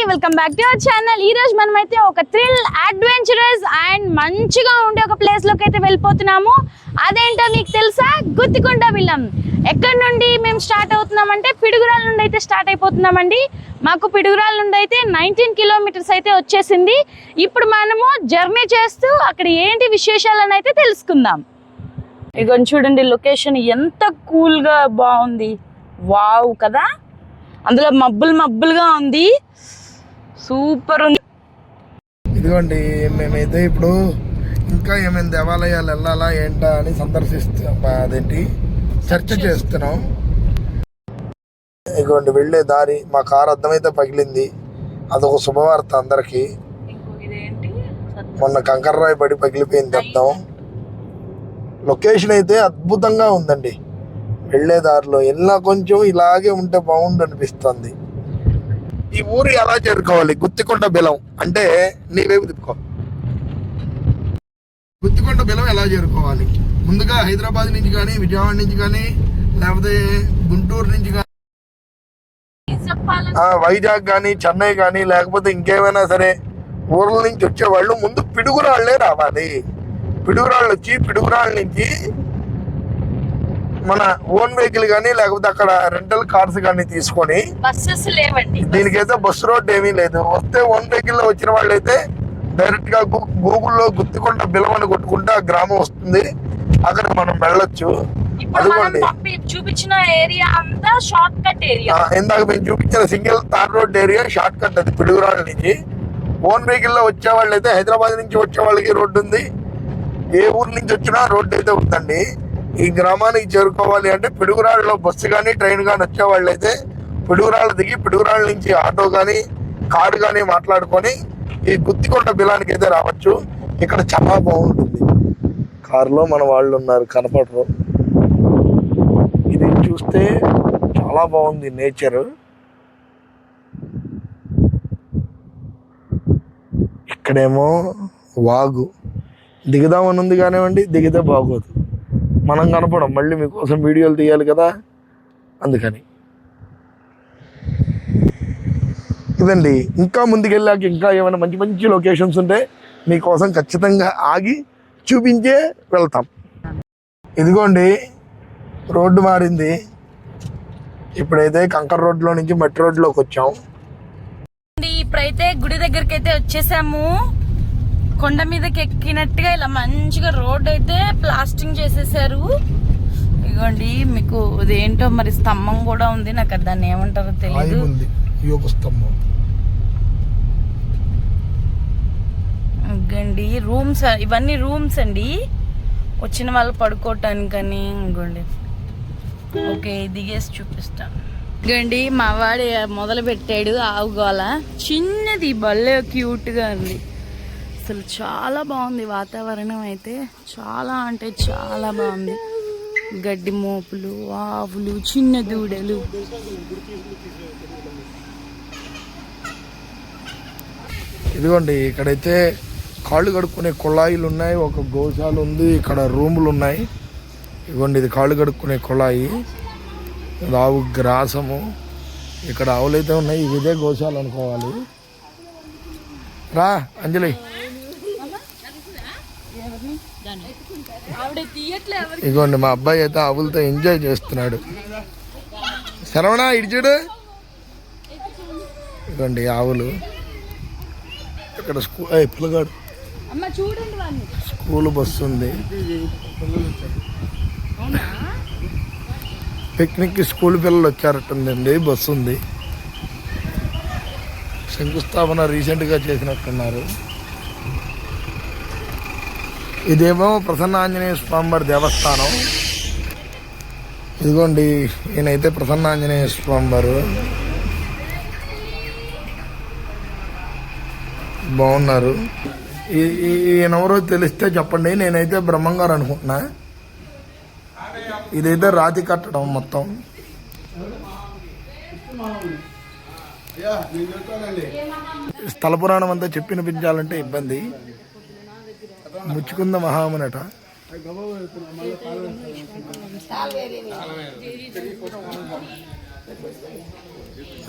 Welcome back to our channel. ఈ రోజు మనమైతే ఒక థ్రిల్ అడ్వెంచరస్ అండ్ మంచిగా ఉండే ఒక ప్లేస్ లోకి అయితే వెళ్ళిపోతున్నాము. అదేంటో మీకు తెలుసా? గుత్తికొండ బిలం. ఎక్కడి నుండి మేము స్టార్ట్ అవుతున్నామంటే పిడుగురాల నుండి అయితే స్టార్ట్ అయిపోతున్నామండి. మాకు పిడుగురాల నుండి అయితే 19 కిలోమీటర్స్ అయితే వచ్చేసింది. ఇప్పుడు మనము జర్నీ చేస్తూ అక్కడ ఏంటి విశేషాలను అయితే తెలుసుకుందాం. ఇక చూడండి, లొకేషన్ ఎంత కూల్గా బాగుంది. వావ్ కదా, అందులో మబ్బులుగా ఉంది, సూపర్ ఉంది. ఇదిగోండి, మేమైతే ఇప్పుడు ఇంకా ఏమైనా దేవాలయాలు వెళ్ళాలా ఏంటా అని అదేంటి చర్చ చేస్తున్నాం. ఇదిగోండి వెళ్ళే దారి, మా కారు అద్దమైతే పగిలింది. అదొక శుభవార్త అందరికి. మొన్న కంకర్రాయి పడి పగిలిపోయింది అద్దం. లొకేషన్ అయితే అద్భుతంగా ఉందండి. వెళ్లే దారిలో ఎలా కొంచెం ఇలాగే ఉంటే బాగుండు అనిపిస్తుంది. ఈ ఊరు ఎలా చేరుకోవాలి? గుత్తికొండ బిలం అంటే నీవేపు తిప్పుకో. గుత్తికొండ బిలం ఎలా చేరుకోవాలి? ముందుగా హైదరాబాద్ నుంచి కానీ, విజయవాడ నుంచి కానీ, లేకపోతే గుంటూరు నుంచి కానీ, వైజాగ్ కానీ, చెన్నై కానీ, లేకపోతే ఇంకేమైనా సరే ఊర్ల నుంచి వచ్చేవాళ్ళు ముందు పిడుగురాళ్లే రావాలి. పిడుగురాళ్ళు వచ్చి పిడుగురాళ్ళ నుంచి మన ఓన్ వెహికల్ కానీ లేకపోతే అక్కడ రెంటల్ కార్స్ కానీ తీసుకొని, బస్సెస్ లేవండి, దీనికైతే బస్సు రోడ్ ఏమీ లేదు. వస్తే ఓన్ వెహికల్ లో వచ్చిన వాళ్ళు అయితే డైరెక్ట్ గా గూగుల్లో గుత్తికొండ బిలం అని కొట్టుకుంటే ఆ గ్రామం వస్తుంది. అక్కడ మనం వెళ్ళొచ్చు. అదిగోండి చూపించిన ఏరియా అంతా షార్ట్ కట్ ఏరియా. ఇందాక మేము చూపించిన single tar road area short cut అది పిడుగురాళ్ళ నుంచి. ఓన్ వెహికల్ లో వచ్చే వాళ్ళు అయితే హైదరాబాద్ నుంచి వచ్చే వాళ్ళకి రోడ్డు ఉంది, ఏ ఊరు నుంచి వచ్చినా రోడ్డు అయితే ఉందండి. ఈ గ్రామానికి చేరుకోవాలి అంటే పిడుగురాళ్ళలో బస్సు కానీ ట్రైన్ కానీ వచ్చేవాళ్ళు అయితే పిడుగురాళ్ళు దిగి పిడుగురాళ్ళ నుంచి ఆటో కానీ కారు కానీ మాట్లాడుకొని ఈ గుత్తికొండ బిలానికి అయితే రావచ్చు. ఇక్కడ చాలా బాగుంటుంది. కారులో మన వాళ్ళు ఉన్నారు, కనపడరు. ఇది చూస్తే చాలా బాగుంది నేచర్. ఇక్కడేమో వాగు, దిగుదామని ఉంది కానివ్వండి, దిగితే బాగోదు, మనం కనపడం. మళ్ళీ మీకోసం వీడియోలు తీయాలి కదా, అందుకని. ఇదండి, ఇంకా ముందుకెళ్ళాక ఇంకా ఏమైనా మంచి మంచి లొకేషన్స్ ఉంటే మీకోసం ఖచ్చితంగా ఆగి చూపించే వెళ్తాం. ఇదిగోండి, రోడ్డు మారింది. ఇప్పుడైతే కంకర్ రోడ్లో నుంచి మట్టి రోడ్లోకి వచ్చాం. ఇప్పుడైతే గుడి దగ్గరికి అయితే వచ్చేసాము. కొండ మీదకి ఎక్కినట్టుగా ఇలా మంచిగా రోడ్ అయితే ప్లాస్టింగ్ చేసేసారు. ఇదిగోండి, మీకు ఇదేంటో మరి స్తంభం కూడా ఉంది, నాకు దాన్ని ఏమంటారో తెలియదు. ఇదిగోండి రూమ్స్, ఇవన్నీ రూమ్స్ అండి, వచ్చిన వాళ్ళు పడుకోవటానికని. ఇంకోండి, ఓకే దిగేసి చూపిస్తాను. ఇదిగోండి, మా వాడు మొదలు పెట్టాడు ఆవు గోల. చిన్నది భలే క్యూట్ గా ఉంది. అసలు చాలా బాగుంది వాతావరణం అయితే, చాలా అంటే చాలా బాగుంది. గడ్డి మోపులు, ఆవులు, చిన్న దూడలు. ఇదిగోండి, ఇక్కడైతే కాళ్ళు కడుక్కునే కుళాయిలు ఉన్నాయి, ఒక గోశాల ఉంది, ఇక్కడ రూములు ఉన్నాయి. ఇదిగోండి, ఇది కాళ్ళు కడుక్కునే కుళాయి, ఆవు గ్రాసము. ఇక్కడ ఆవులైతే ఉన్నాయి, ఇదే గోశాల అనుకోవాలి. రా అంజలి. ఇదిగోండి, మా అబ్బాయి అయితే ఆవులతో ఎంజాయ్ చేస్తున్నాడు. శరవణ ఇడిచాడు. ఇదిగోండి ఆవులు. ఇక్కడ పిల్లగాడు స్కూల్ బస్సు ఉంది. పిక్నిక్ స్కూల్ పిల్లలు వచ్చారట్టుందండి, బస్సు ఉంది. శంకుస్థాపన రీసెంట్గా చేసినట్టున్నారు. ఇదేమో ప్రసన్న ఆంజనేయ స్వామి వారి దేవస్థానం. ఇదిగోండి, ఈయనైతే ప్రసన్న ఆంజనేయ స్వామి వారు బాగున్నారు. ఈయనెవరో తెలిస్తే చెప్పండి. నేనైతే బ్రహ్మంగారు అనుకుంటున్నా. ఇదైతే రాతి కట్టడం మొత్తం. స్థల పురాణం అంతా చెప్పినిపించాలంటే ఇబ్బంది. ముచ్చుకుంద మహామునట.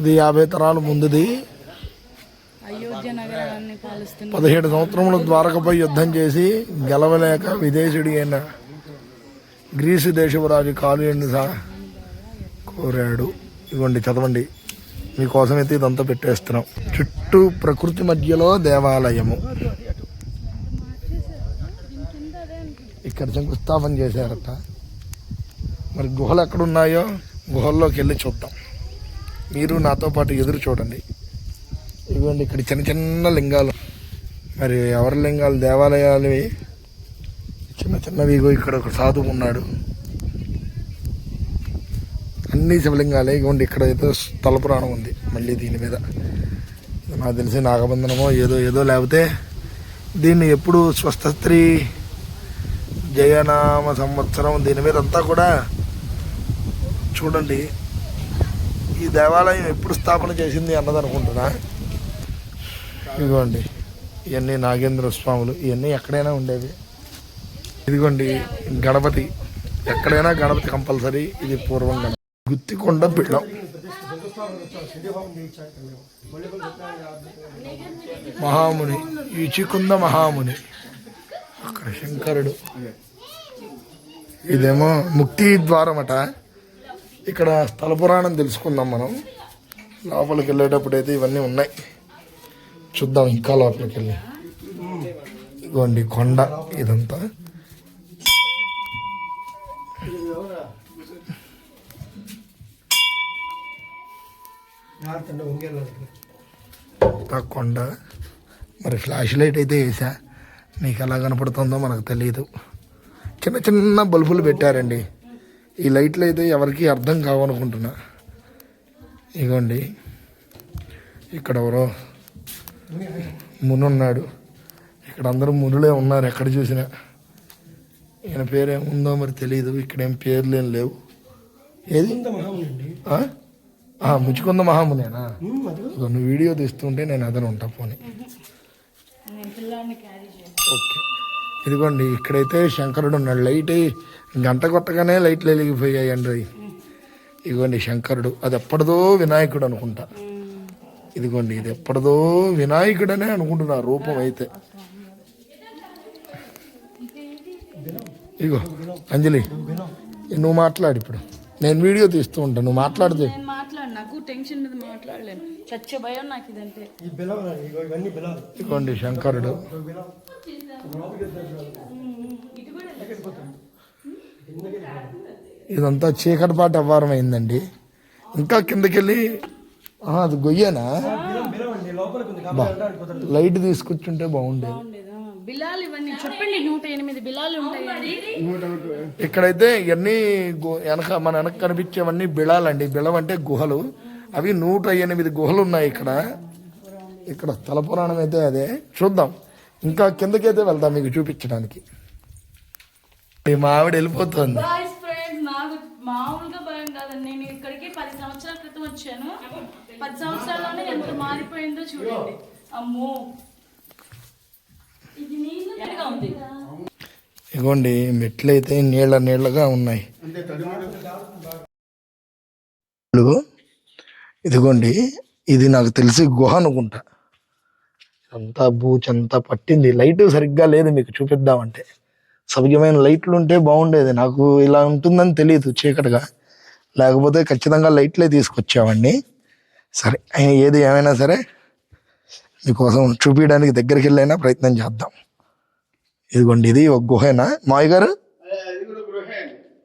ఇది 50 తరాల ముందుది. విజయనగరాన్ని పాలిస్తున్న 17 సంవత్సరములు ద్వారకపై యుద్ధం చేసి గెలవలేక విదేశీయుడి అయిన గ్రీసు దేశపు కాలుని కోరాడు. ఇవ్వండి చదవండి, మీకోసమైతే ఇదంతా పెట్టేస్తున్నాం. చుట్టూ ప్రకృతి మధ్యలో దేవాలయము. ఇక్కడ శంకుస్థాపన చేశారట. మరి గుహలు ఎక్కడున్నాయో గుహల్లోకి వెళ్ళి చూద్దాం. మీరు నాతో పాటు ఎదురు చూడండి. ఇవ్వండి ఇక్కడ చిన్న చిన్న లింగాలు. మరి ఎవరి లింగాలు? దేవాలయాలు చిన్న చిన్నవి. ఇక్కడ ఒక సాధువు ఉన్నాడు. అన్ని శివలింగాలే. ఇవ్వండి ఇక్కడ ఏదో స్థల పురాణం ఉంది మళ్ళీ దీని మీద. నాకు తెలిసి నాగబంధనమో ఏదో లేకపోతే దీన్ని ఎప్పుడు స్వస్థ స్త్రీ జయనామ సంవత్సరం దీని మీద అంతా కూడా చూడండి. ఈ దేవాలయం ఎప్పుడు స్థాపన చేసింది అన్నది అనుకుంటున్నా. ఇదిగోండి ఇవన్నీ నాగేంద్ర స్వాములు. ఇవన్నీ ఎక్కడైనా ఉండేవి. ఇదిగోండి గణపతి, ఎక్కడైనా గణపతి కంపల్సరీ. ఇది పూర్వం గణపతి. గుత్తికొండ పీఠం. మహాముని ఈచికుంద మహాముని. అక్కడ శంకరుడు. ఇదేమో ముక్తి ద్వారం అట. ఇక్కడ స్థల పురాణం తెలుసుకుందాం మనం. లోపలికి వెళ్ళేటప్పుడు అయితే ఇవన్నీ ఉన్నాయి. చూద్దాం ఇంకా లోపలికి వెళ్ళి. ఇదిగోండి కొండ ఇదంతా. కొండ. మరి ఫ్లాష్ లైట్ అయితే వేసా, మీకు ఎలా కనపడుతుందో మనకు తెలియదు. చిన్న చిన్న బల్బులు పెట్టారండి. ఈ లైట్లు అయితే ఎవరికి అర్థం కావనుకుంటున్నా. ఇగోండి ఇక్కడ ఎవరో ముని ఉన్నాడు. ఇక్కడ అందరూ మునులే ఉన్నారు ఎక్కడ చూసినా. ఈయన పేరేముందో మరి తెలియదు. ఇక్కడేం పేర్లు ఏం లేవు. ఏది ముచ్చుకుంద మహామునేనా? నువ్వు వీడియో తీస్తుంటే నేను అదన ఉంటా పోనీ. ఓకే ఇదిగోండి ఇక్కడైతే శంకరుడు ఉన్నాడు. లైట్ గంట కొట్టగానే లైట్లు వెలిగిపోయాయి అండి. ఇదిగోండి శంకరుడు. అది ఎప్పటిదో వినాయకుడు అనుకుంటా. ఇదిగోండి ఇది ఎప్పటిదో వినాయకుడనే అనుకుంటున్నా రూపం అయితే. ఇదిగో అంజలి నువ్వు మాట్లాడు. ఇప్పుడు నేను వీడియో తీస్తూ ఉంటాను, నువ్వు మాట్లాడితే. నాకు టెన్షన్ మీద మాట్లాడలేను. చచ్చే భయం నాకు ఇదంటే. ఇదిగోండి శంకరుడు. ఇదంతా చీకటిపాటి అవ్వారం అయిందండి. ఇంకా కిందకెళ్ళి అది గొయ్యేనా? లైట్ తీసుకొచ్చుంటే బాగుండేది. బిలాలు ఇవన్నీ చెప్పండి. 108 బిలాలు ఉంటాయి. ఇక్కడైతే ఇవన్నీ మన వెనక కనిపించేవన్నీ బిళాలండి. బిళం అంటే గుహలు. అవి 108 గుహలు ఉన్నాయి ఇక్కడ. ఇక్కడ స్థల పురాణం అయితే అదే. చూద్దాం ఇంకా కిందకైతే వెళ్దాం మీకు చూపించడానికి. మా ఆవిడ వెళ్ళిపోతుంది. నాకు మామూలుగా భయం కాదండి. నేను ఇక్కడికి 10 సంవత్సరాల క్రితం వచ్చాను. 10 సంవత్సరాల్లోనే ఎంత మారిపోయిందో చూడండి. అమ్మో ఇది నీళ్ళగా ఉంది. ఇగోండి మెట్లు అయితే నీళ్ళగా ఉన్నాయి. ఇదిగోండి ఇది నాకు తెలిసి గుహ అనుకుంటా. అంతా బూచంతా పట్టింది. లైట్ సరిగ్గా లేదు మీకు చూపిద్దామంటే. సవ్యమైన లైట్లు ఉంటే బాగుండేది. నాకు ఇలా ఉంటుందని తెలియదు చీకటిగా. లేకపోతే ఖచ్చితంగా లైట్లే తీసుకొచ్చామండి. సరే ఏది ఏమైనా సరే మీకోసం చూపించడానికి దగ్గరికి వెళ్ళైనా ప్రయత్నం చేద్దాం. ఇదిగోండి ఇది ఒక గుహేనా మాయ గారు?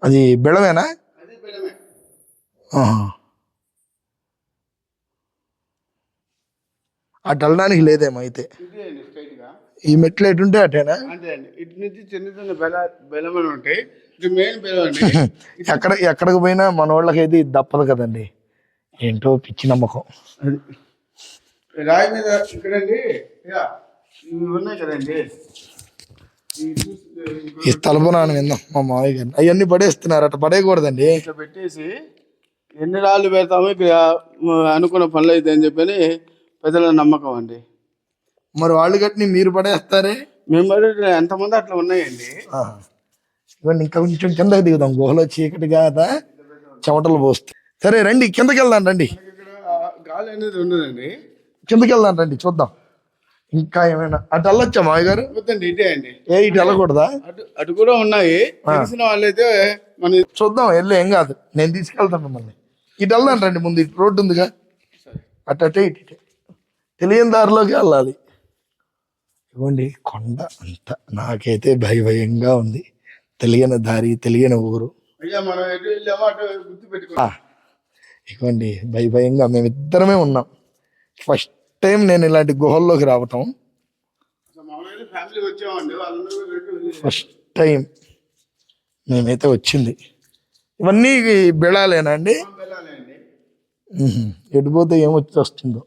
అది బిళమేనా? అటు వెళ్ళడానికి లేదేమో అయితే. ఈ మెట్లు ఎటుంటే అటేనా? ఎక్కడికి పోయినా మన వాళ్ళకైతే ఇది తప్పదు కదండి. ఏంటో పిచ్చి నమ్మకం. రాయి మీద ఇక్కడండి ఉన్నాయి కదండి. ఈ స్థల పురాణం విందాం మా మావయ్య గారు. అవన్నీ పడేస్తున్నారు. అట్లా పడేయకూడదండి. ఇట్లా పెట్టేసి ఎన్ని రాళ్ళు పెడతామో ఇక్కడ అనుకున్న పనులు అయితే అని చెప్పని ప్రజల నమ్మకం అండి. మరి వాళ్ళు కట్టిని మీరు పడేస్తారే? మేము ఎంతమంది అట్లా ఉన్నాయండి. ఇవన్నీ ఇంకా కొంచెం కిందకి దిగుదాం. గుహలో చీకటి కాదా చెమటలు పోస్తాయి. సరే రండి కిందకి వెళ్దాం. రండి గాలి అనేది ఉండదండి. కిందకి వెళ్దాం రండి చూద్దాం. ఇంకా ఏమైనా అటు వెళ్ళొచ్చా మావయ్య గారు? వద్దండి, ఇటే అండి. ఇటు వెళ్ళకూడదా? అటు కూడా ఉన్నాయి. తెలిసిన వాళ్ళైతే మన చూద్దాం, వెళ్ళి ఏం కాదు, నేను తీసుకెళ్తాను మిమ్మల్ని. ఇటు వెళ్దాం రండి, ముందు ఇటు రోడ్డు ఉందిగా, అట్టే ఇటు తెలియని దారిలోకి వెళ్ళాలి. ఇవ్వండి కొండ అంత నాకైతే భయంగా ఉంది. తెలియని దారి, తెలియని ఊరు. అయ్యా మనం ఎటు వెళ్ళామో అటు గుర్తు పెట్టుకో. ఇవ్వండి భయంగా మేమిద్దరమే ఉన్నాం. ఫస్ట్ టైం నేను ఇలాంటి గుహల్లోకి రావటం, ఫ్యామిలీ వచ్చామండి. వాళ్ళందరూ ఫస్ట్ టైం మేమైతే వచ్చింది. ఇవన్నీ బెళాలేనా అండి? వెళ్ళాలండి. ఎడిపోతే ఏమొచ్చి వస్తుందో.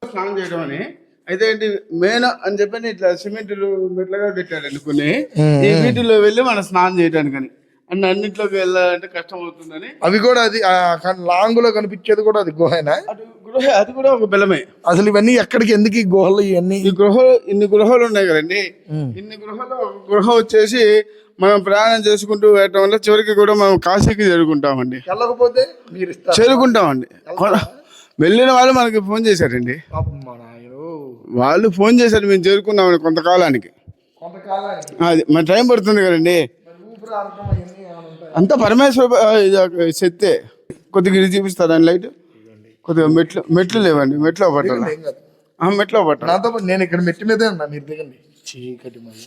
స్నానం చేయడం అని అయితే ఏంటి మెయిన్ అని చెప్పని ఇట్లా సిమెంట్ మెట్లుగా పెట్టారండి కొన్ని. ఈ వీటిలో వెళ్ళి మనం స్నానం చేయడానికి అని అన్నింటిలోకి వెళ్ళాలంటే కష్టం అవుతుందని. అవి కూడా అది లాంగ్ లో కనిపించేది కూడా అది గుహేనా? అది కూడా ఒక బెలమే. అసలు ఇవన్నీ ఎక్కడికి, ఎందుకు ఈ గుహలు ఇవన్నీ? ఈ గృహలు ఇన్ని గృహాలు ఉన్నాయి కదండి. ఇన్ని గృహాలు ఒక గృహ వచ్చేసి మనం ప్రయాణం చేసుకుంటూ వెళ్ళటం వల్ల చివరికి కూడా మనం కాశీకి చేరుకుంటామండి. వెళ్ళకపోతే మీరు చేరుకుంటామండి. వెళ్ళిన వాళ్ళు మనకి ఫోన్ చేశారండి. వాళ్ళు ఫోన్ చేశారు, మేము చేరుకున్నామని కొంతకాలానికి. అది మన టైం పడుతుంది కదండి. అంతా పరమేశ్వర శక్తే. కొద్దిగా ఇది చూపిస్తారండి లైట్. కొద్దిగా మెట్లు లేవండి. మెట్లో పట్టాలి. మెట్లో పట్టాలి. నాతో నేను ఇక్కడ మెట్టి మీదే ఉన్నా, మీరు దిగండి. చీకటి మరి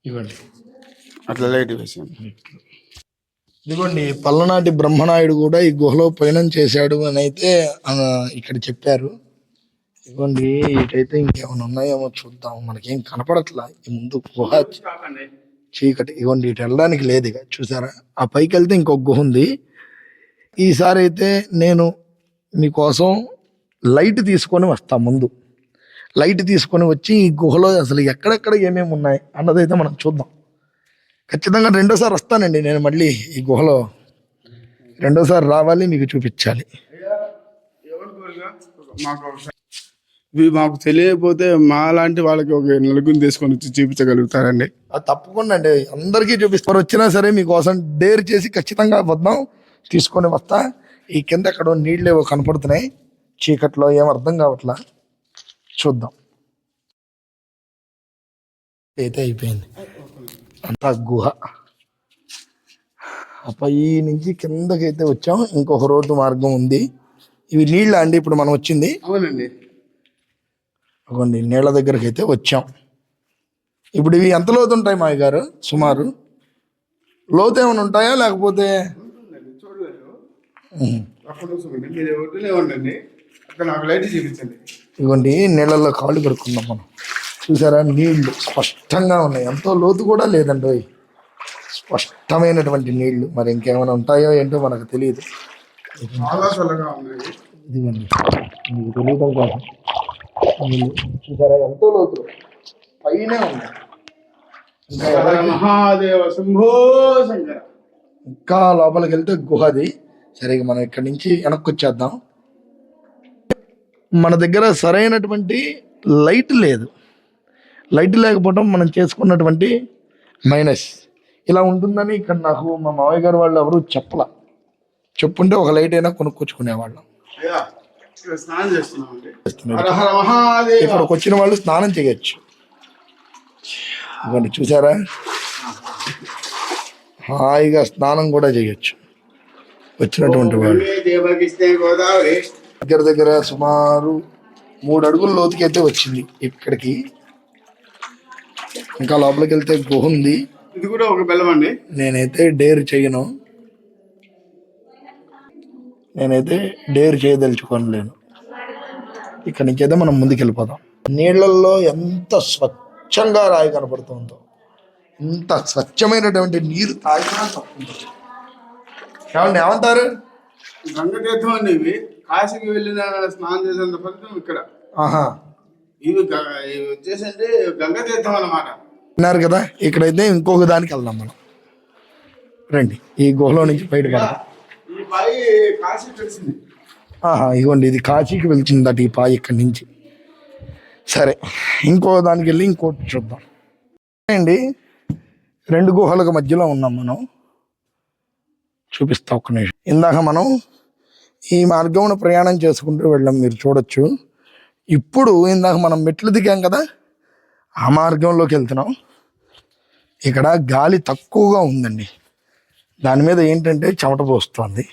ఇవ్వండి, అట్లా లైట్ వేసాను. ఇదిగోండి పల్లనాటి బ్రహ్మనాయుడు కూడా ఈ గుహలో పయనం చేశాడు అని అయితే ఇక్కడ చెప్పారు. ఇదిగోండి ఇటైతే ఇంకేమైనా ఉన్నాయేమో చూద్దాం. మనకేం కనపడట్లా ఈ ముందు గుహ చీకటి. ఇదిగోండి ఇటు వెళ్ళడానికి లేదు ఇక, చూసారా? ఆ పైకి వెళ్తే ఇంకొక గుహ ఉంది. ఈసారి అయితే నేను మీకోసం లైట్ తీసుకొని వస్తా. ముందు లైట్ తీసుకొని వచ్చి ఈ గుహలో అసలు ఎక్కడెక్కడ ఏమేమి ఉన్నాయి అన్నదైతే మనం చూద్దాం. ఖచ్చితంగా రెండోసారి వస్తానండి నేను మళ్ళీ ఈ గుహలో. రెండోసారి రావాలి, మీకు చూపించాలి. మాకు తెలియకపోతే మా లాంటి వాళ్ళకి ఒక నలుగురిని తీసుకొని వచ్చి చూపించగలుగుతారండి. అది తప్పకుండా అండి, అందరికీ చూపిస్తారు. వచ్చినా సరే మీకోసం డేర్ చేసి ఖచ్చితంగా వద్దాం, తీసుకొని వస్తా. ఈ కింద ఎక్కడో నీళ్ళు ఏవో కనపడుతున్నాయి, చీకట్లో ఏం అర్థం కావట్లా. చూద్దాం. అయితే అయిపోయింది అంతా గుహ. పై నుంచి కిందకైతే వచ్చాం. ఇంకొక రోడ్డు మార్గం ఉంది. ఇవి నీళ్ళ అండి ఇప్పుడు మనం వచ్చింది? అవునండి. అవ్వండి నీళ్ళ దగ్గరికి అయితే వచ్చాం. ఇప్పుడు ఇవి ఎంత లోతు ఉంటాయి మాయ గారు? సుమారు లోతు ఏమైనా ఉంటాయా లేకపోతే? ఇవ్వండి నీళ్ళల్లో కాళ్ళు కడుక్కుందాం మనం. చూసారా నీళ్లు స్పష్టంగా ఉన్నాయి, ఎంతో లోతు కూడా లేదండి. స్పష్టమైనటువంటి నీళ్లు. మరి ఇంకేమైనా ఉంటాయో ఏంటో మనకు తెలియదు. ఇదిగోండి మీకు తెలియటం కోసం నీళ్ళు చూసారా ఎంతో లోతు పైనే ఉన్నాయి. ఇంకా లోపలికి వెళ్తే గుహది. సరే మనం ఇక్కడి నుంచి వెనక్కి వచ్చేద్దాం. మన దగ్గర సరైనటువంటి లైట్ లేదు. లైట్ లేకపోవడం మనం చేసుకున్నటువంటి మైనస్. ఇలా ఉంటుందని ఇక్కడ నాకు మా మావయ్య గారు వాళ్ళు ఎవరు చెప్పలా. చెప్పుంటే ఒక లైట్ అయినా కొనుక్కొచ్చుకునేవాళ్ళం. ఇక్కడికి వచ్చిన వాళ్ళు స్నానం చేయొచ్చు. ఇవ్వండి చూసారా, హాయిగా స్నానం కూడా చేయొచ్చు వచ్చినటువంటి వాళ్ళు. దగ్గర సుమారు 3 అడుగుల లోతుకి అయితే వచ్చింది ఇక్కడికి. ఇంకా లోపలికి వెళ్తే గుహ ఉంది. ఇది కూడా ఒక బెల్లం అండి. నేనైతే డేర్ చేయదలుచుకోలేను. ఇక్కడి నుంచి అయితే మనం ముందుకు వెళ్ళిపోదాం. నీళ్ళల్లో ఎంత స్వచ్ఛంగా రాయి కనపడుతుందో, ఇంత స్వచ్ఛమైనటువంటి నీరు తాగినా తప్పుతుంది. ఏమంటారు? గంగతీర్థం అండి ఇవి. కాశీకి వెళ్ళిన స్నానం చేసేంత ఫలితం ఇక్కడ. ఇవి వచ్చేసండి గంగతీర్థం అన్నమాట. విన్నారు కదా. ఇక్కడైతే ఇంకొక దానికి వెళ్దాం మనం. రండి ఈ గుహలో నుంచి బయటపడదాం. ఇదిగోండి ఇది కాశీకి వెళ్తుందట ఈ పాయి ఇక్కడి నుంచి. సరే ఇంకో దానికి వెళ్ళి ఇంకోటి చూద్దాం అండి. 2 గుహలకు మధ్యలో ఉన్నాం మనం. చూపిస్తా ఒక్క నిమిషం. ఇందాక మనం ఈ మార్గంలో ప్రయాణం చేసుకుంటూ వెళ్ళాం, మీరు చూడొచ్చు. ఇప్పుడు ఇందాక మనం మెట్లు దిగాం కదా, ఆ మార్గంలోకి వెళ్తున్నాం. ఇక్కడ గాలి తక్కువగా ఉందండి, దాని మీద ఏంటంటే చెమట పోస్తుంది.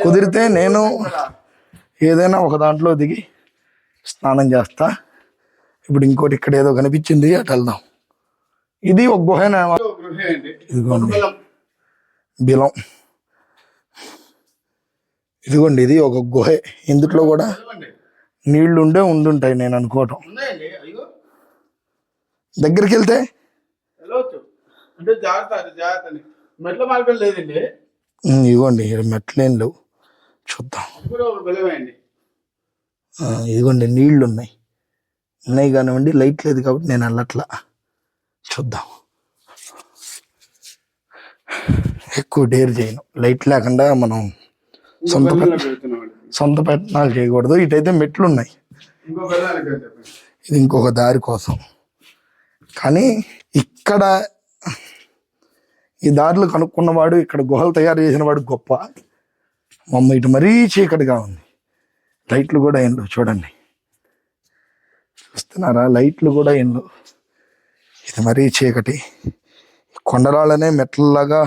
కుదిరితే నేను ఏదైనా ఒక దాంట్లో దిగి స్నానం చేస్తా. ఇప్పుడు ఇంకోటి ఇక్కడ ఏదో కనిపించింది, అటు వెళ్దాం. ఇది ఒక గుహేనా? ఇదిగోండి బిలం. ఇదిగోండి ఇది ఒక గుహే. ఇందులో కూడా నీళ్లు ఉండుంటాయి నేను అనుకోవటం. దగ్గరికి వెళ్తే అంటే జాగ్రత్త మెట్ల మార్గం లేదండి. ఇదిగోండి మెట్లేం లేవు, చూద్దాం. ఇదిగోండి నీళ్లు ఉన్నాయి కానివ్వండి, లైట్ లేదు కాబట్టి నేను వెళ్ళట్లా. చూద్దాం. ఎక్కువ డేర్ చేయను, లైట్ లేకుండా మనం సొంత ప్రయత్నాలు చేయకూడదు. ఇటైతే మెట్లు ఉన్నాయి, ఇది ఇంకొక దారి కోసం. కానీ ఇక్కడ ఈ దారులు కనుక్కున్నవాడు, ఇక్కడ గుహలు తయారు చేసిన వాడు గొప్ప. మమ్మ ఇటు మరీ చీకటిగా ఉంది, లైట్లు కూడా ఏం లేవు. చూడండి, చూస్తున్నారా? లైట్లు కూడా ఏం లేవు, ఇది మరీ చీకటి. కొండరాళ్ళనే మెట్లలాగా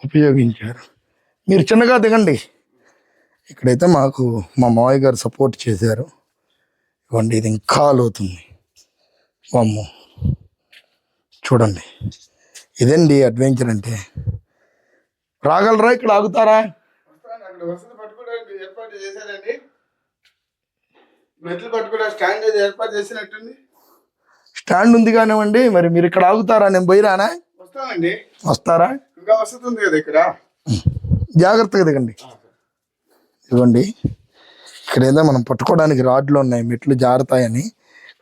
ఉపయోగించారు. మీరు చిన్నగా దిగండి. ఇక్కడైతే మాకు మా మావయ్య గారు సపోర్ట్ చేశారు. ఇవ్వండి, ఇది ఇంకా లోతుంది. అమ్మో, చూడండి, ఇదండి అడ్వెంచర్ అంటే. రాగలరా? ఇక్కడ ఆగుతారా? ఏర్పాటు చేశారండి, మెట్లు పట్టుకునే స్టాండ్ ఏర్పాటు చేసినట్టుంది. స్టాండ్ ఉంది కానివ్వండి, మరి మీరు ఇక్కడ ఆగుతారా? నేను పోయిరానా? వస్తానండి. వస్తారా? ఇంకా వస్తుంది కదా ఇక్కడ. జాగ్రత్తగా దిగండి. ఇదిగోండి, ఇక్కడ ఏదో మనం పట్టుకోవడానికి రాడ్లు ఉన్నాయి, మెట్లు జారుతాయని.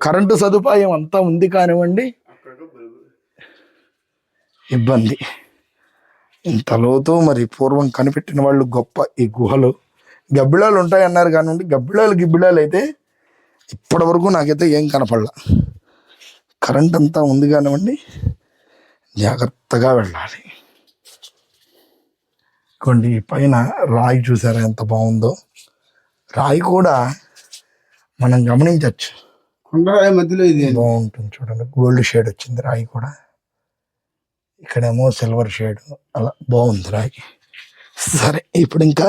కరెంటు సదుపాయం అంతా ఉంది కానివ్వండి, ఇబ్బంది. ఇంత లోతు మరి పూర్వం కనిపెట్టిన వాళ్ళు గొప్ప. ఈ గుహలు గబ్బిళాలు ఉంటాయి అన్నారు కానివ్వండి, గిబ్బిళాలు అయితే ఇప్పటి వరకు నాకైతే ఏం కనపడలా. కరెంట్ అంతా ఉంది కానివ్వండి, జాగ్రత్తగా వెళ్ళాలి. కొన్ని పైన రాయి చూసారా ఎంత బాగుందో? రాయి కూడా మనం గమనించవచ్చు, కొండరాయి మధ్యలో ఇది బాగుంటుంది. చూడండి, గోల్డ్ షేడ్ వచ్చింది రాయి కూడా, ఇక్కడేమో సిల్వర్ షేడ్, అలా బాగుంది రాయి. సరే, ఇప్పుడు ఇంకా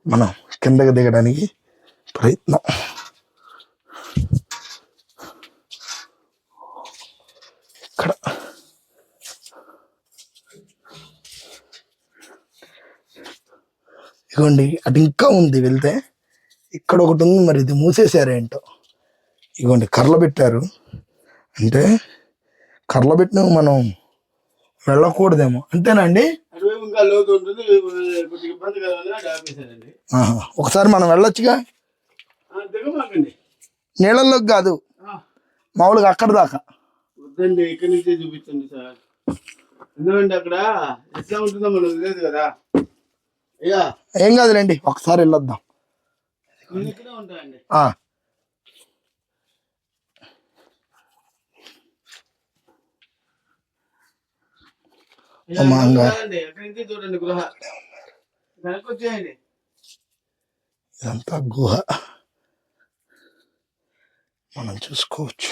మనం కిందకి దిగడానికి ప్రయత్నం. ఇక్కడ ఇదిగోండి, అటు ఇంకా ఉంది వెళ్తే. ఇక్కడ ఒకటి ఉంది, మరి ఇది మూసేశారేంటో. ఇదిగోండి కర్రలు పెట్టారు, అంటే కర్రలు పెట్టినవి మనం వెళ్ళకూడదేమో, అంతేనండి? ఒకసారి మనం వెళ్ళొచ్చుగా, నీళ్ళల్లోకి కాదు, మామూలుగా అక్కడ దాకా. వద్దండి, ఇక్కడి నుంచే చూపించండి సార్. ఎందుకంటే అక్కడ ఎట్లా ఉంటుందో మనకు తెలియదు కదా. ఏం కాదులేండి, ఒకసారి వెళ్ళొద్దాం. ఉంటాయండి. చూడండి గృహ, ఇదంతా గుహ మనం చూసుకోవచ్చు.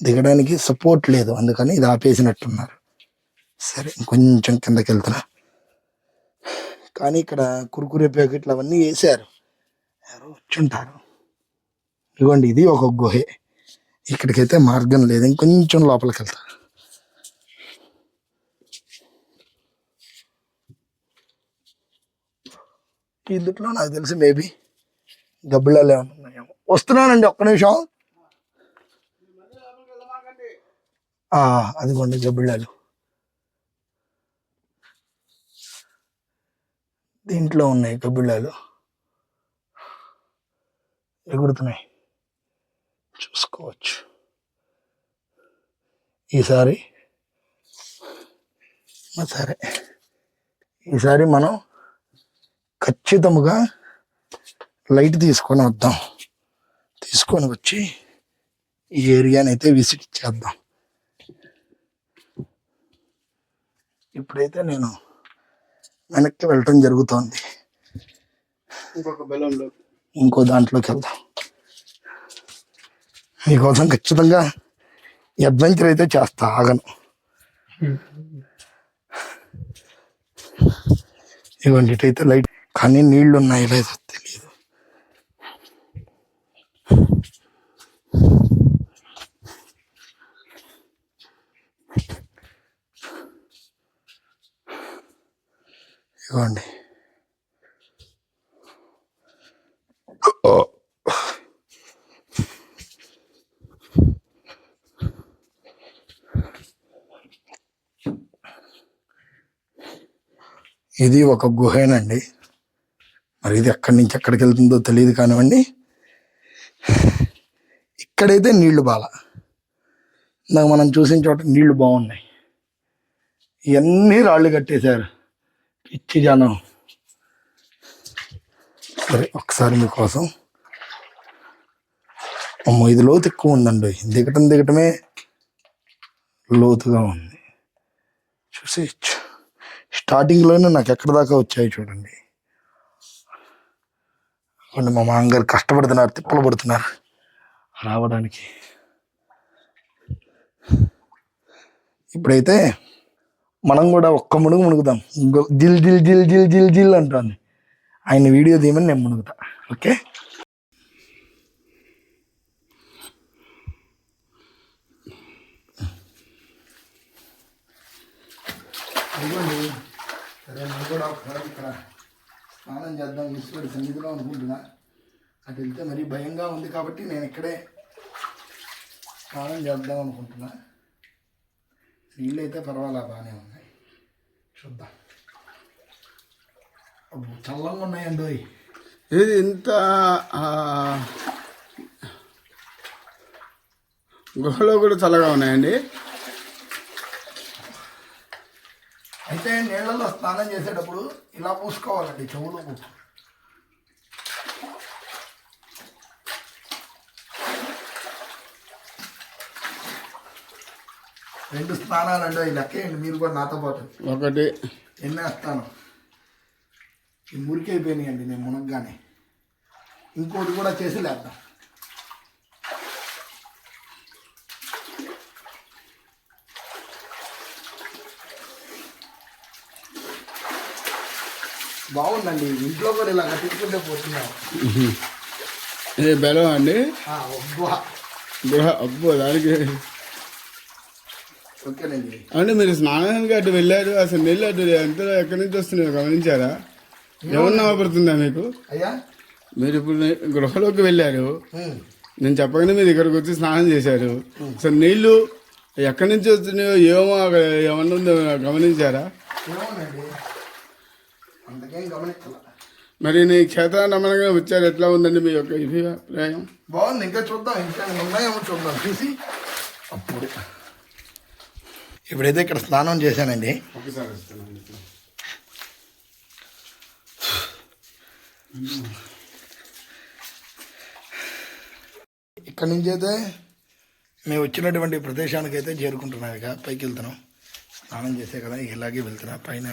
దిగడానికి సపోర్ట్ లేదు, అందుకని ఇది ఆపేసినట్టున్నారు. సరే, కొంచెం కిందకి వెళ్తున్నా. కానీ ఇక్కడ కురుకురే ప్యాకెట్లు అవన్నీ వేసారు, ఎవరో వచ్చుంటారు. ఇదిగోండి, ఇది ఒక గుహే. ఇక్కడికైతే మార్గం లేదు, ఇంకొంచెం లోపలికి వెళ్తా. ఇందులో నాకు తెలిసి మేబీ గబ్బిళాలు ఏమైనా ఉన్నాయేమో. వస్తున్నానండి, ఒక్క నిమిషం. అదిగోండి గబ్బిళాలు, దీంట్లో ఉన్నాయి గబ్బిళాలు, ఎగురుతున్నాయి, చూసుకోవచ్చు. ఈసారి మనం ఖచ్చితంగా లైట్ తీసుకొని వద్దాం. తీసుకొని వచ్చి ఈ ఏరియాని అయితే విజిట్ చేద్దాం. ఇప్పుడైతే నేను వెనక్కి వెళ్ళటం జరుగుతోంది. ఇంకొక బెలూన్లో ఇంకో దాంట్లోకి వెళ్దాం. మీకోసం ఖచ్చితంగా ఈ అడ్వెంచర్ అయితే చేస్తా, ఆగను. ఇవ్వండి, ఇటైతే లైట్ కానీ నీళ్లు ఉన్నాయి లేదో తెలియదు. ఇవ్వండి, ఇది ఒక గుహేనండి. మరి ఇది ఎక్కడి నుంచి ఎక్కడికి వెళ్తుందో తెలియదు కానివ్వండి. ఇక్కడైతే నీళ్లు బాల, ఇందాక మనం చూసిన చోట నీళ్లు బాగున్నాయి. ఇవన్నీ రాళ్ళు కట్టేశారు, పిచ్చి జనం. సరే, ఒకసారి మీకోసం. అమ్మో, ఇది లోతు ఎక్కువ ఉందండి. దిగటమే లోతుగా ఉంది. చూసేయచ్చు, స్టార్టింగ్లోనే నాకు ఎక్కడి దాకా వచ్చాయి చూడండి. మా మామగారు కష్టపడుతున్నారు, తిప్పలు పడుతున్నారు రావడానికి. ఇప్పుడైతే మనం కూడా ఒక్క మునుగు మునుగుదాం. జిల్ జిల్ జిల్ జిల్ జిల్ జిల్ అంటుంది. ఆయన వీడియో తీయమని నేను మునుగుతా. ఓకే, ఇదిగోండి. సరే, నేను కూడా ఒకసారి ఇక్కడ స్నానం చేద్దాం ఈశ్వరుడి సన్నిధిలో అనుకుంటున్నా. అటు వెళ్తే మరీ భయంగా ఉంది కాబట్టి నేను ఇక్కడే స్నానం చేద్దాం అనుకుంటున్నా. నీళ్ళు అయితే పర్వాలా, బాగానే ఉన్నాయి. చూద్దాం. చల్లంగా ఉన్నాయండి. ఇది ఇంత గుహలో కూడా చల్లగా ఉన్నాయండి. అయితే నీళ్ళలో స్నానం చేసేటప్పుడు ఇలా పూసుకోవాలండి చెవులు. రెండు స్నానాలండి అవి లెక్కేయండి మీరు కూడా నాతో పాటు. ఒకటి ఎన్నేస్తాను, ఈ మురికైపోయినాయండి నేను మునగ్గానే. ఇంకోటి కూడా చేసి లేద్దాం. బాగుందండి, ఇంట్లో కూడా ఇలా కట్టించుకుంటే పోతున్నాం. ఇది బెలం అండి, గుహ. గుహ. అబ్బో, దానికి ఓకేనండి. అంటే మీరు స్నానానికి అటు వెళ్ళారు, అసలు నీళ్ళు అటు ఎంత ఎక్కడి నుంచి వస్తున్నాయో గమనించారా? ఏమన్నా పడుతుందా మీకు? అయ్యా, మీరు ఇప్పుడు గృహలోకి వెళ్ళారు, నేను చెప్పగానే మీరు ఇక్కడికి వచ్చి స్నానం చేశారు. అసలు నీళ్లు ఎక్కడి నుంచి వస్తున్నాయో ఏమో ఏమన్నా ఉందో గమనించారా? ఏమోనండి, అంతకేం గమనించాల. మరి నీ క్షేత్రాన్ని నమ్మకంగా వచ్చారు, ఎట్లా ఉందండి మీ యొక్క అభిప్రాయం? బాగుంది. ఇంకా చూద్దాం, ఇంకా ఉన్నాయేమో చూద్దాం చూసి అప్పుడు. ఇప్పుడైతే ఇక్కడ స్నానం చేశానండి. ఒకసారి వస్తున్నాను. ఇక్కడి నుంచి అయితే మేము వచ్చినటువంటి ప్రదేశానికి అయితే చేరుకుంటున్నాం. ఇక పైకి వెళ్తున్నాం. స్నానం చేసే కదా ఇలాగే వెళ్తున్నా. పైన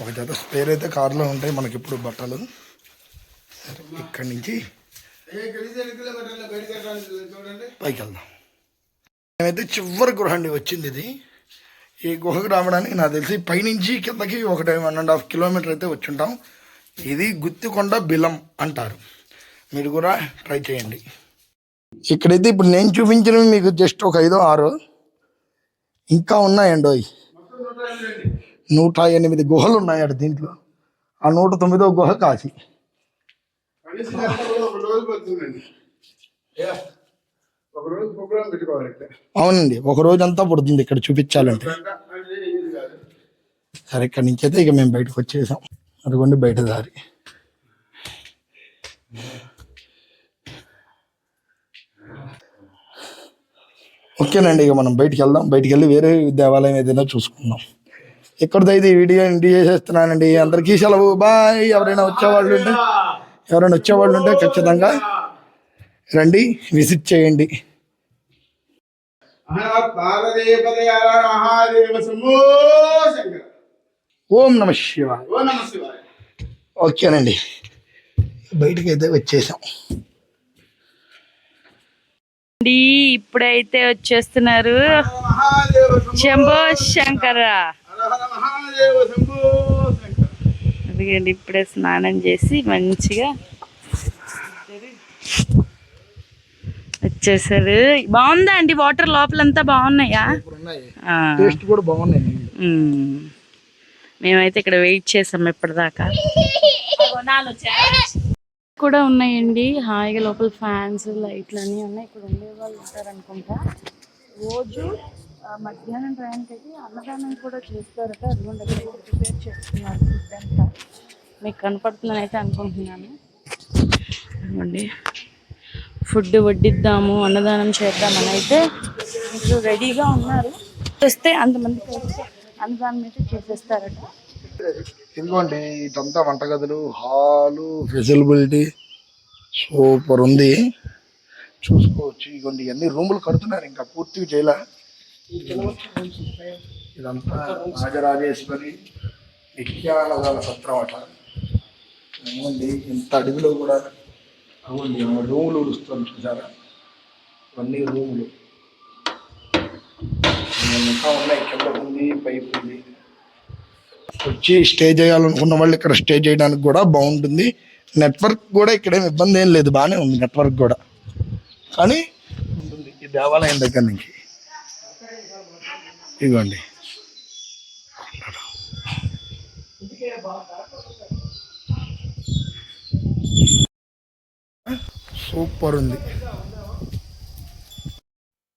ఒక జత స్పేర్ అయితే కారులో ఉంటాయి మనకి ఇప్పుడు బట్టలు. సరే, ఇక్కడి నుంచి పైకి వెళ్దాం. మేమైతే చివరి గృహ అండి వచ్చింది ఇది. ఈ గుహకు రావడానికి నాకు తెలిసి పైనుంచి కిందకి 1.5 కిలోమీటర్ అయితే వచ్చుంటాం. ఇది గుత్తికొండ బిలం అంటారు. మీరు కూడా ట్రై చేయండి. ఇక్కడైతే ఇప్పుడు నేను చూపించినవి మీకు జస్ట్ ఒక 5, 6 ఇంకా ఉన్నాయండి. 108 గుహలు ఉన్నాయట దీంట్లో. ఆ 109వ గుహ కాశీ. అవునండి, ఒక రోజు అంతా పడుతుంది ఇక్కడ చూపించాలంటే. సరే, ఇక్కడి నుంచి అయితే ఇక మేము బయటకు వచ్చేసాం. అదిగోండి బయట దారి. ఓకేనండి, ఇక మనం బయటికి వెళ్దాం. బయటికి వెళ్ళి వేరే దేవాలయం ఏదైనా చూసుకుందాం. ఎక్కడిదైతే ఈ వీడియో ఎండ్ చేసేస్తున్నానండి. అందరికీ సెలవు, బాయ్. ఎవరైనా వచ్చేవాళ్ళు ఉంటే ఖచ్చితంగా రండి, విజిట్ చేయండి. మహాదేవ శంకర. ఓం నమ శివాయ. ఓ నమ శివాయ. ఓకేనండి, బయటికి అయితే వచ్చేసాం. ఇప్పుడైతే వచ్చేస్తున్నారు మహాదేవ శంభో శంభో శంకర. హర హర మహాదేవ శంభో శంకర. అందుకండి ఇప్పుడే స్నానం చేసి మంచిగా వచ్చేసారు. బాగుందా అండి వాటర్ లోపలంతా బాగున్నాయా? ఆ. టేస్ట్ కూడా బాగున్నాయి. మేమైతే ఇక్కడ వెయిట్ చేసాం ఇప్పటిదాకా. కూడా ఉన్నాయండి హాయిగా లోపల ఫ్యాన్స్ లైట్లు అన్నీ ఉన్నాయి. ఇక్కడ ఉండే వాళ్ళు ఉంటారు అనుకుంటా. రోజు మధ్యాహ్నం టైంకి అయితే అన్నదానం కూడా చేస్తారట. అదిగోండి ప్రిపేర్ చేస్తున్నారు ఫుడ్ అంతా. మీకు కనపడుతుందని అయితే అనుకుంటున్నాను. అదిగోండి ఫుడ్ వడ్డిద్దాము అన్నదానం చేద్దామని అయితే ఇప్పుడు రెడీగా ఉన్నారు. వస్తే అంతమందికి వచ్చి అన్నదానం అయితే చేసేస్తారట. ఇదిగోండి ఇదంతా వంటగదులు, హాలు, ఫెసిలిబిలిటీ సూపర్ ఉంది, చూసుకోవచ్చు. ఇదిగోండి ఇవన్నీ రూములు కడుతున్నారు, ఇంకా పూర్తిగా చేయలే. ఇదంతా రాజరాజేశ్వరి నిత్యానదాన సత్రం అట. ఇవ్వండి ఇంత అడవిలో కూడా అవ్వండి రూములు ఉడుస్తాం చూసారా, ఇవన్నీ రూములు ఇంకా ఉన్నాయి. కింద ఉంది, పైపు ఉంది. వచ్చి స్టే చేయాలనుకున్న వాళ్ళు ఇక్కడ స్టే చేయడానికి కూడా బాగుంటుంది. నెట్వర్క్ కూడా ఇక్కడ ఏమి ఇబ్బంది ఏం లేదు, బాగానే ఉంది నెట్వర్క్ కూడా. కానీ ఉంటుంది ఈ దేవాలయం దగ్గర నుంచి. ఇదిగోండి సూపర్ ఉంది.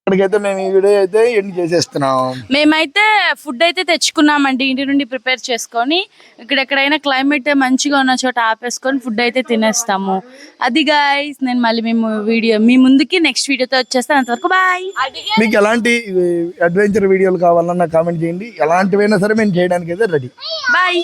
ఇక్కడికైతే మేము ఈ వీడియో అయితే ఎండ్ చేసేస్తున్నాం. మేమైతే ఫుడ్ అయితే తెచ్చుకున్నామండి ఇంటి నుండి ప్రిపేర్ చేసుకొని. ఇక్కడ ఎక్కడైనా క్లైమేట్ మంచిగా ఉన్న చోట ఆపేసుకొని ఫుడ్ అయితే తినేస్తాము. అది గైస్, నేను మళ్ళీ మీ ముందుకి నెక్స్ట్ వీడియోతో వచ్చేస్తాను. అంతవరకు బాయ్. మీకు ఎలాంటి అడ్వెంచర్ వీడియోలు కావాలన్నా కామెంట్ చేయండి. ఎలాంటివైనా సరే మేము చేయడానికి అయితే రెడీ. బాయ్.